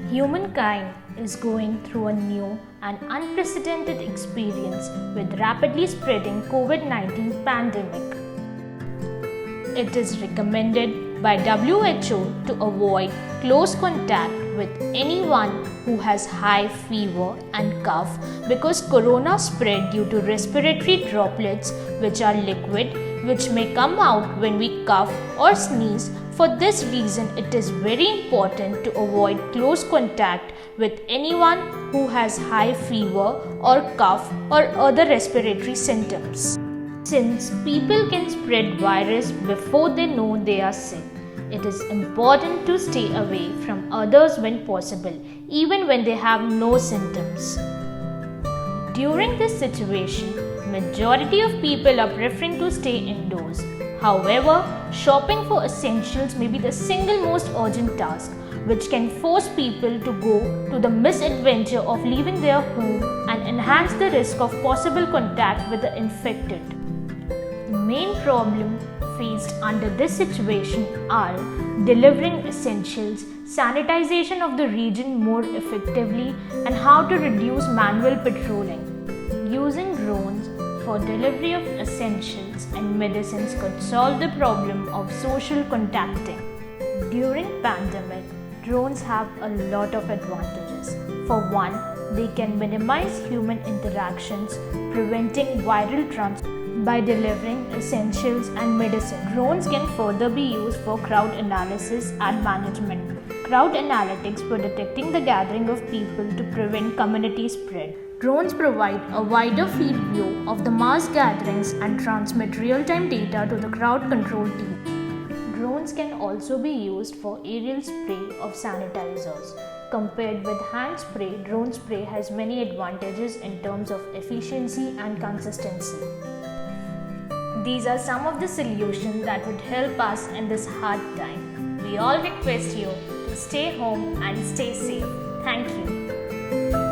Humankind is going through a new and unprecedented experience with rapidly spreading COVID-19 pandemic. It is recommended by WHO to avoid close contact with anyone who has high fever and cough because corona spread due to respiratory droplets which are liquid which may come out when we cough or sneeze. For this reason, it is very important to avoid close contact with anyone who has high fever or cough or other respiratory symptoms. Since people can spread virus before they know they are sick, it is important to stay away from others when possible, even when they have no symptoms. During this situation, majority of people are preferring to stay indoors. However, shopping for essentials may be the single most urgent task, which can force people to go to the misadventure of leaving their home and enhance the risk of possible contact with the infected. The main problem faced under this situation are delivering essentials, sanitization of the region more effectively, and how to reduce manual patrolling. Using drones for delivery of essentials and medicines could solve the problem of social contacting. During pandemic, drones have a lot of advantages. For one, they can minimize human interactions, preventing viral transmission by delivering essentials and medicine. Drones can further be used for crowd analysis and management. Crowd analytics for detecting the gathering of people to prevent community spread. Drones provide a wider field view of the mass gatherings and transmit real-time data to the crowd control team. Drones can also be used for aerial spray of sanitizers. Compared with hand spray, drone spray has many advantages in terms of efficiency and consistency. These are some of the solutions that would help us in this hard time. We all request you to stay home and stay safe. Thank you.